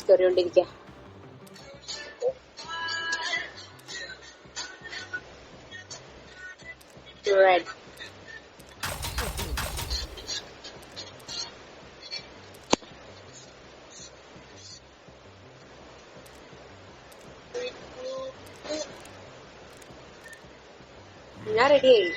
കേറിയോണ്ടിരിക്ക. Red ഞാൻ റെഡിയായി.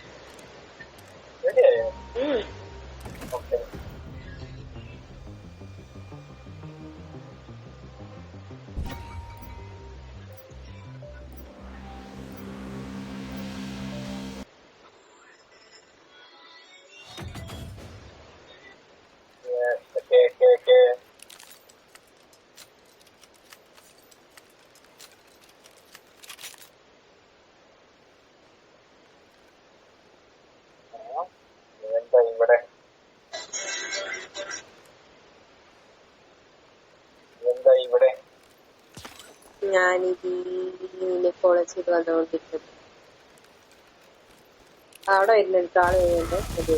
ഞാനിതിനെ follow ചെയ്ത് വന്നുകൊണ്ടിരിക്കുന്നു. അവിടെ വരുന്നുണ്ട്, ആള് വരുന്നുണ്ട്.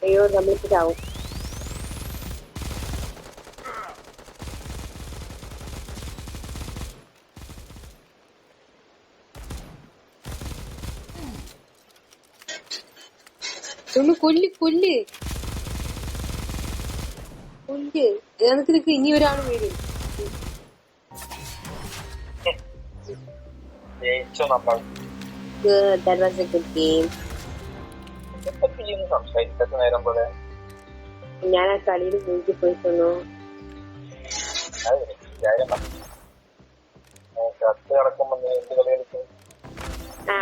അയ്യോ നമ്മളിപ്പോ ചാവും. ഒന്ന് കൊല്ല് കൊല്ല് കൊല്ല്. നിനക്ക് ഇനി ഒരാൾ വരും. That was a good game. ഞാൻ ആ കളിയിൽ മുഴുകി പോയിട്ടൊന്നു.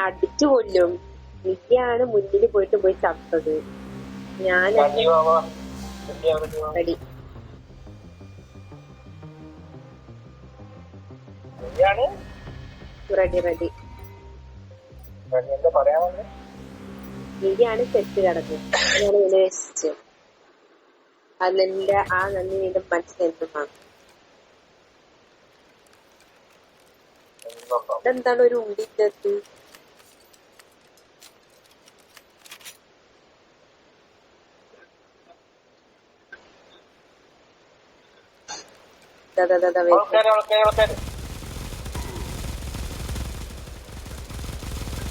അടിച്ചു കൊല്ലും. നിത്യാണ് മുന്നിൽ പോയിട്ട് പോയി ചത്തത്. ഞാൻ റെഡി. Ready ready. നീയാണ് സെറ്റ് കിടന്നത്. ഞാൻ വിനയിച്ചു. അതെന്റെ ആ നന്ദി നിന്റെ മനസ്സിലെന്തുമാണ്. ഇതെന്താണ് ഒരു ഉണ്ടിക്കത്ത്?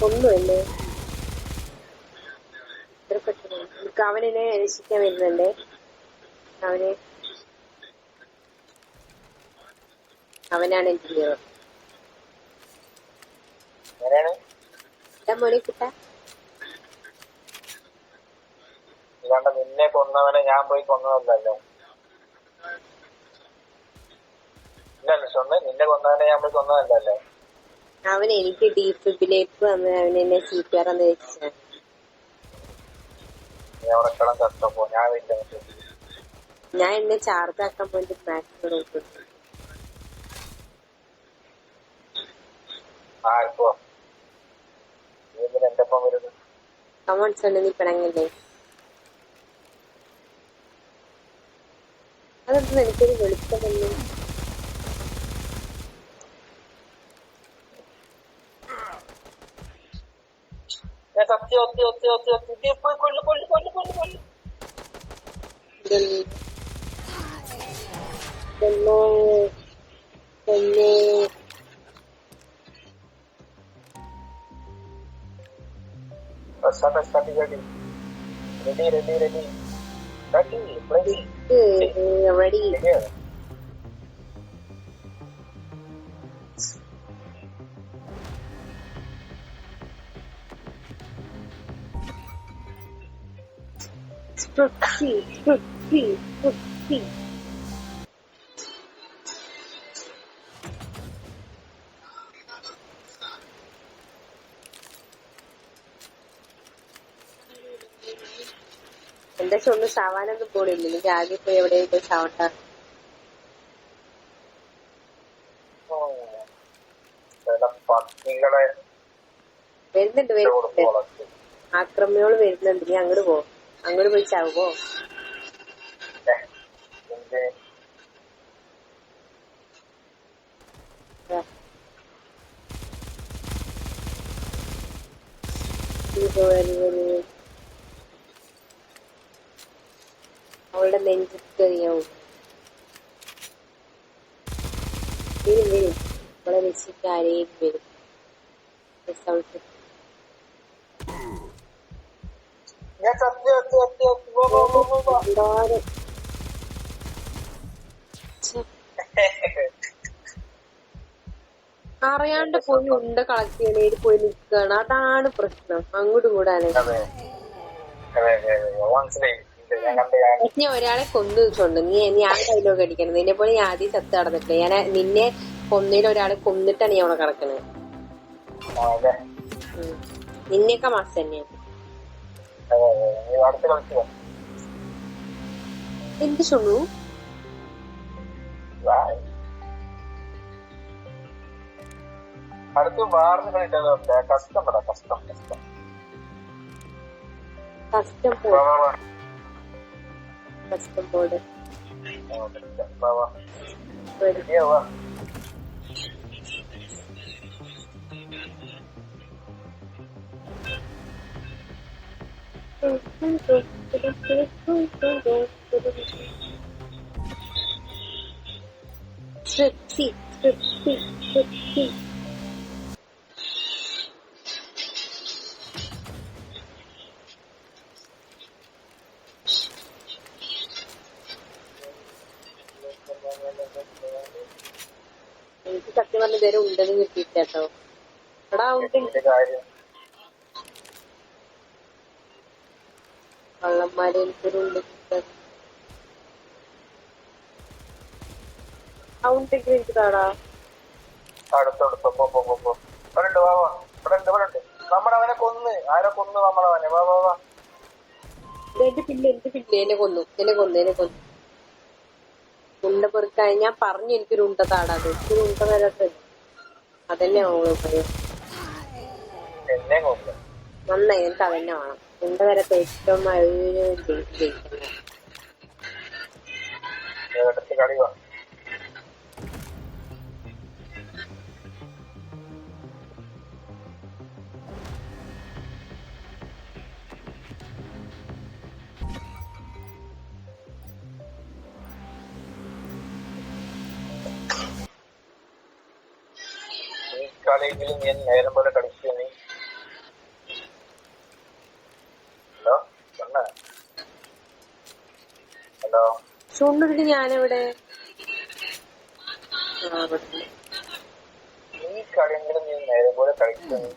ഒന്നുമല്ലേ അവനെന്നെ രക്ഷിക്കാൻ വരുന്നുണ്ടേ. അവനാണ് എന്റെ ഹീറോ. മോനെ കിട്ടാ നിന്നെ കൊന്നവനെ ഞാൻ പോയി കൊന്നതല്ലോ. നിന്നെ കൊന്നവനെ ഞാൻ പോയി കൊന്നതല്ലോ. അവൻ എനിക്ക് ഡീഫിബിലേക്ക് വന്ന് അവനെന്നെ CPR എന്ന് വെച്ചാൽ ഞാൻ എന്നെ ചാർജ് ആക്കാൻ വേണ്ടി മാക്സിമം നോക്കുന്നു. കമോൺസ് ഉണ്ട്. നീ പിണങ്ങല്ലേ? അതൊന്നും എനിക്കൊരു വെളുപ്പമല്ലേ. Ready. Proceed. എന്താ ഒന്ന് ചാവാനൊന്നും പോണില്ല. എനിക്ക് ആദ്യം പോയി എവിടെയും പോയി ചാവട്ട. വരുന്നുണ്ട്. ആക്രമണോള് വരുന്നുണ്ട്. നീ അങ്ങോട്ട് പോ. അങ്ങോട്ട് പോയി ചാവുമോ? അവളുടെ നെഞ്ചിക്കറിയാവും. വരും വരും, അവളെ രക്ഷിക്കാൻ ആരെയും വരും. ഞാൻ ചത്തി ചത്തി ചത്തി ചത്തി അറിയാണ്ട് പോയി ഉണ്ട കളക്ട് ചെയ്യണേല് പോയി നിൽക്കുകയാണ്. അതാണ് പ്രശ്നം. അങ്ങോട്ടും കൂടാണ്. മനസ്സിലായി. ഞാൻ കണ്ട ഞാൻ ഒരാളെ കൊന്നു വെച്ചോണ്ട് ഞാൻ കയ്യിലൊക്കെ അടിക്കണം. നിന്നെ പോലെ ഞാൻ ആദ്യം ചത്ത് നടന്നിട്ടില്ല. ഞാൻ നിന്നെ കൊന്നതിൽ ഒരാളെ കൊന്നിട്ടാണ് ഞാൻ അവിടെ കിടക്കണത്. നിന്നെയൊക്കെ മാസം തന്നെയാണ്. അടുത്ത് കളിക്കുക. എന്ത് ചൊല്ലു? അടുത്ത് വാർന്ന് കളിച്ചാൽ കഷ്ടം കഷ്ടം കഷ്ടം കസ്റ്റം ബോർഡ് തൃപ്തി തൃപ്തി തൃപ്തി. എനിക്ക് സത്യം പറഞ്ഞ ഇതുവരെ ഉണ്ടെന്ന് കിട്ടിയിട്ടോ. എടാ കള്ളന്മാരെ എനിക്കൊരു ഉണ്ട് കിട്ടാൻ. ഔണ്ടെങ്കിൽ എനിക്ക് താടാ. നമ്മുടെ അവനെ കൊന്ന് ആരോ കൊന്നു നമ്മളവനെ. വാ വാ വാ. എന്റെ പിള്ളേ എന്നെ കൊന്നു. ഉണ്ട പെറുക്കാൻ ഞാൻ പറഞ്ഞു എനിക്കൊരു ഉണ്ട താടാത്. എനിക്കൊരു ഉണ്ട വരാത്തത് അതന്നെ ആവുള്ളൂ. എന്നെ കൊന്നു നന്നായി. എനിക്ക് അതന്നെ വേണം. ഉണ്ട വരാത്ത ഏറ്റവും ജയിക്കുന്നത്. കളി വാ. കളിയെങ്കിലും ഞാൻ നേരം പോലെ കളിക്കുക നീ. ഹലോ ഹലോ ചുണ്ടിട്ട് ഞാനെവിടെ? ഈ കളിയെങ്കിലും നീ നേരം പോലെ കളിക്കുക നീ.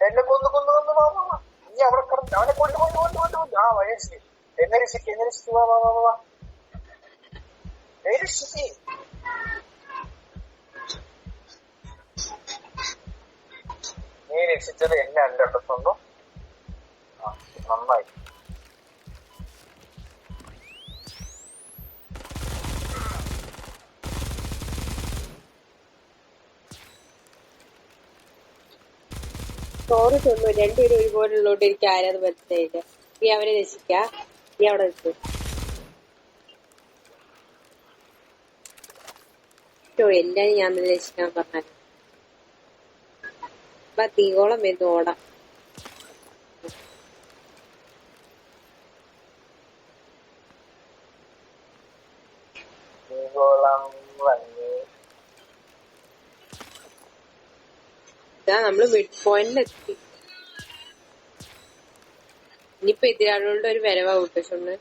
എന്നെ കൊന്നു കൊന്നു കൊന്നു വാ വാ വാ. നീ അവിടെ കിടന്ന് അവനെ കൊണ്ടു കൊണ്ടു കൊണ്ടു കൊണ്ടു കൊണ്ടു. ആ വയസ്സിൽ എന്നെ രക്ഷിക്ക് വാ വാ വാ വാ. രക്ഷിക്ക്. നീ രക്ഷിച്ചത് എന്നെ അല്ല കേട്ടോ സ്വന്തം. ആ നന്നായി. ചോറ് തിന്നു. രണ്ടുപേരും ഒരുപോലുള്ളോട്ട് എനിക്ക് ആരാത് മനസ്സിലായില്ല. നീ അവനെ രക്ഷിക്ക. നീ അവിടെ നിൽക്കും. എല്ലാരും ഞാൻ തന്നെ രക്ഷിക്കാൻ പറഞ്ഞാൽ തീകോളം വരുന്നു ഓടാം. നമ്മള് മിഡ് പോയിന്റിലെത്തി. ഇനിയിപ്പൊ എതിരാളികളുടെ ഒരു വരവാ കൂട്ടൊന്ന്.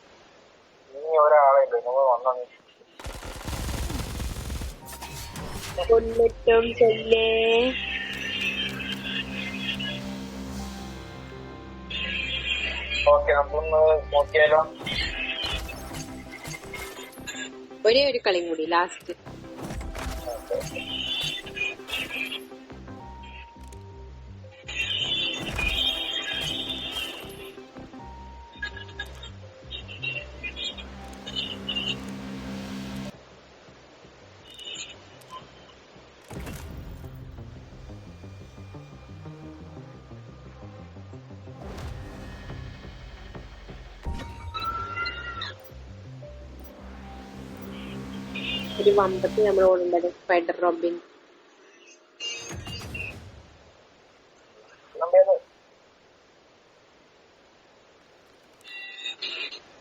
കൊന്നിട്ടും തന്നെ ഒരേ ഒരു കളിയും കൂടി ലാസ്റ്റ്. ഒരു വമ്പത്ത് നമ്മുടെ കൂടെ ഉണ്ടത് സ്പൈഡർ റോബിൻ. നമ്മേത്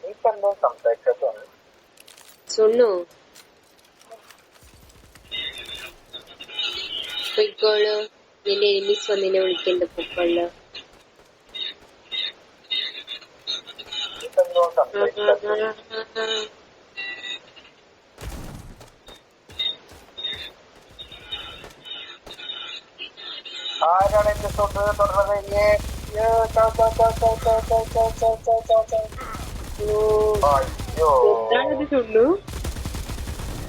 നീക്ക് എന്തോ സംസാരിച്ചോന്ന് സുണ്ണു പൊയ്ക്കോളൂ, നിന്റെ എനിമിസ് വന്നിനെ വിളിക്കണ്ട് പൊയ്ക്കോളൂ. നീക്കെന്തോ സംസാരിച്ചോ. ആരാണ് എന്റെ സ്വന്തം തുടർന്നത്? അയ്യോ, എന്താണിത് ചുണ്ണു?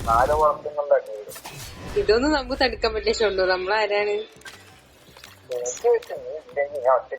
4 വർഷങ്ങളുടെ അടിയിൽ ഇതൊന്നും നമുക്ക് തടുക്കാൻ പറ്റില്ല ചുണ്ണു. നമ്മളാരാണ്? എനിക്ക് നീ ഇല്ലെങ്കിൽ ഞാൻ ഒറ്റ